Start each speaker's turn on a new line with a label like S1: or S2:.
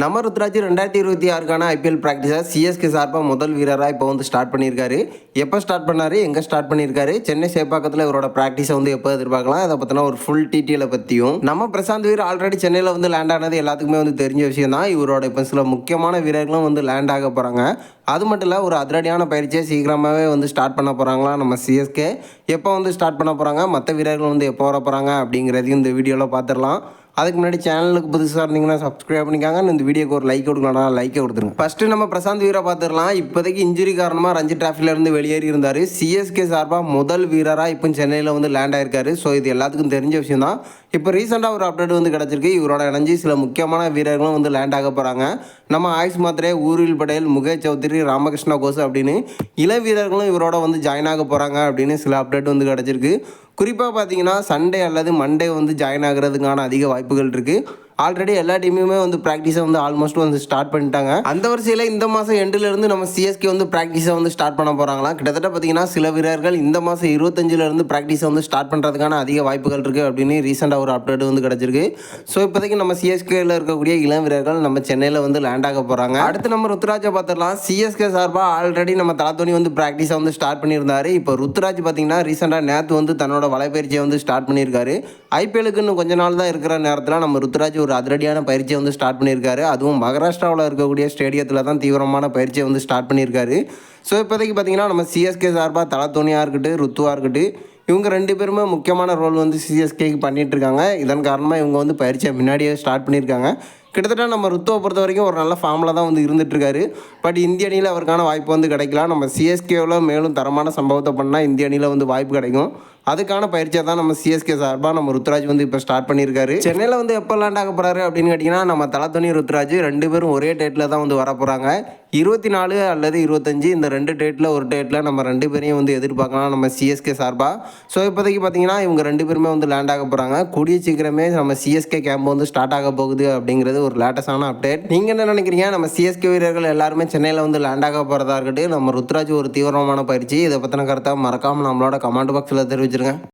S1: நம்ம Ruturaj 2026க்கான IPL பிராக்டிஸை CSK சார்பாக முதல் வீரராக இப்போ வந்து ஸ்டார்ட் பண்ணியிருக்காரு. எப்போ ஸ்டார்ட் பண்ணார், எங்கே ஸ்டார்ட் பண்ணியிருக்காரு, சென்னை சேப்பாக்கத்தில் இவரோட ப்ராக்டிஸை வந்து எப்போ எதிர்பார்க்கலாம், அதை பற்றின ஒரு ஃபுல் டீட்டெயிலை பற்றியும் நம்ம பிரசாந்த் வீர் ஆல்ரெடி சென்னையில் வந்து லேண்ட் ஆனது எல்லாத்துக்குமே வந்து தெரிஞ்ச விஷயம் தான். இவரோட இப்போ சில முக்கியமான வீரர்களும் வந்து லேண்ட் ஆக போகிறாங்க. அது மட்டும் இல்லை, ஒரு அதிரடியான பயிற்சியை சீக்கிரமாகவே வந்து ஸ்டார்ட் பண்ண போகிறாங்களா நம்ம சிஎஸ்கே, எப்போ வந்து ஸ்டார்ட் பண்ண போகிறாங்க, மற்ற வீரர்கள் வந்து எப்போ வர போகிறாங்க அப்படிங்கிறதையும் இந்த வீடியோவில் பார்த்துடலாம். அதுக்கு முன்னாடி சேனலுக்கு புதுசாக இருந்தீங்கன்னா சப்ஸ்கிரைப் பண்ணிக்காங்க. இந்த வீடியோக்கு ஒரு லைக் கொடுக்கலாம், லைக்கை கொடுத்துருங்க. ஃபஸ்ட்டு நம்ம பிரசாந்த் வீரை பார்த்துடலாம். இப்போதைக்கு இன்ஜுரி காரணமாக ரஞ்சி டிராஃபிலேருந்து வெளியேறி இருந்தார். சிஎஸ்கே சார்பாக முதல் வீரராக இப்போ சென்னையில் வந்து லேண்ட் ஆயிருக்காரு. ஸோ இது எல்லாத்துக்கும் தெரிஞ்ச விஷயம் தான். இப்போ ரீசெண்டாக ஒரு அப்டேட் வந்து கிடச்சிருக்கு. இவரோட இணைஞ்சி சில முக்கியமான வீரர்களும் வந்து லேண்ட் ஆக போகிறாங்க. நம்ம ஆயுஷ் மாத்ரே, ஊர்வில் படேல், முகேஷ் சௌத்ரி, ராமகிருஷ்ணா கோஸ் அப்படின்னு இளம் வீரர்களும் இவரோட வந்து ஜாயின் ஆக போகிறாங்க அப்படின்னு சில அப்டேட் வந்து கிடச்சிருக்கு. குறிப்பாக பார்த்தீங்கன்னா சண்டே அல்லது மண்டே வந்து ஜாயின் ஆகிறதுக்கான அதிக வாய்ப்புகள் இருக்குது. ஆல்ரெடி எல்லா டீமுமே வந்து ப்ராக்டிஸை வந்து ஆல்மோஸ்ட் வந்து ஸ்டார்ட் பண்ணிட்டாங்க. அந்த வரிசையில் இந்த மாதம் எண்டிலேருந்து நம்ம சிஎஸ்கே வந்து ப்ராக்டிஸை வந்து ஸ்டார்ட் பண்ண போகிறாங்களாம். கிட்டத்தட்ட பார்த்தீங்கன்னா சில வீரர்கள் இந்த மாதம் 25லேருந்து ப்ராக்டிஸை வந்து ஸ்டார்ட் பண்ணுறதுக்கான அதிக வாய்ப்புகள் இருக்குது அப்படின்னு ரீசெண்டாக ஒரு அப்டேட் வந்து கிடச்சிருக்கு. ஸோ இப்போதைக்கு நம்ம சிஎஸ்கேயில் இருக்கக்கூடிய இளம் வீரர்கள் நம்ம சென்னையில் வந்து லேண்ட் ஆக போகிறாங்க. அடுத்து நம்ம ருத்ராஜை பார்த்துடலாம். சிஎஸ்கே சார்பாக ஆல்ரெடி நம்ம தலத்தோனி வந்து ப்ராக்டிஸை வந்து ஸ்டார்ட் பண்ணியிருந்தார். இப்போ ருத்ராஜ் பார்த்தீங்கன்னா ரீசெண்டாக நேற்று வந்து தன்னோட வலைப்பயிற்சியை வந்து ஸ்டார்ட் பண்ணியிருக்காரு. ஐபிஎலுக்கு இன்னும் கொஞ்ச நாள் தான் இருக்கிற நேரத்தில் நம்ம ருத்ராஜ் ஒரு அதிரடியான பயிற்சியை வந்து ஸ்டார்ட் பண்ணியிருக்காரு. அதுவும் மகாராஷ்டிராவில் இருக்கக்கூடிய ஸ்டேடியத்தில் தான் தீவிரமான பயிற்சியை வந்து ஸ்டார்ட் பண்ணியிருக்காரு. ஸோ இப்போதைக்கு பார்த்தீங்கன்னா நம்ம சிஎஸ்கே சார்பாக தலத்தோனியாக இருக்கட்டும், ருத்துவாக இருக்கட்டும், இவங்க ரெண்டு பேருமே முக்கியமான ரோல் வந்து சிஎஸ்கேக்கு பண்ணிகிட்ருக்காங்க. இதன் காரணமாக இவங்க வந்து பயிற்சியை முன்னாடியே ஸ்டார்ட் பண்ணியிருக்காங்க. கிட்டத்தட்ட நம்ம ருத்துவை பொறுத்த வரைக்கும் ஒரு நல்ல ஃபார்மில் தான் வந்து இருந்துகிட்ருக்காரு. பட் இந்திய அணியில் அவருக்கான வாய்ப்பு வந்து கிடைக்கலாம். நம்ம சிஎஸ்கேவில் மேலும் தரமான சம்பவத்தை பண்ணால் இந்திய அணியில் வந்து வாய்ப்பு கிடைக்கும். அதுக்கான பயிற்சியை தான் நம்ம சிஎஸ்கே சார்பாக நம்ம ருத்ராஜ் வந்து இப்போ ஸ்டார்ட் பண்ணியிருக்காரு. சென்னையில் வந்து எப்போ லேண்ட் ஆக போகிறாரு அப்படின்னு கேட்டிங்கன்னா, நம்ம தலத்தோனி ருத்ராஜ் ரெண்டு பேரும் ஒரே டேட்டில் தான் வந்து வர போகிறாங்க. 24 அல்லது 25 இந்த ரெண்டு டேட்டில் ஒரு டேட்டில் நம்ம ரெண்டு பேரையும் வந்து எதிர்பார்க்கலாம் நம்ம சிஎஸ்கே சார்பாக. ஸோ இப்போதைக்கு பார்த்தீங்கன்னா இவங்க ரெண்டு பேருமே வந்து லேண்ட் ஆக போகிறாங்க. கூடிய சீக்கிரமே நம்ம சிஎஸ்கே கேம்ப் வந்து ஸ்டார்ட் ஆக போகுது அப்படிங்கிறது ஒரு லேட்டஸ்டான அப்டேட். நீங்கள் என்ன நினைக்கிறீங்க? நம்ம சிஎஸ்கே வீரர்கள் எல்லாருமே சென்னையில் வந்து லேண்ட் ஆக போகிறதா இருக்கட்டும், நம்ம ருத்ராஜ் ஒரு தீவிரமான பயிற்சி, இதை பற்றின கருத்தை மறக்காமல் நம்மளோட கமெண்ட் பாக்ஸில் தெரிவிச்சிருங்க.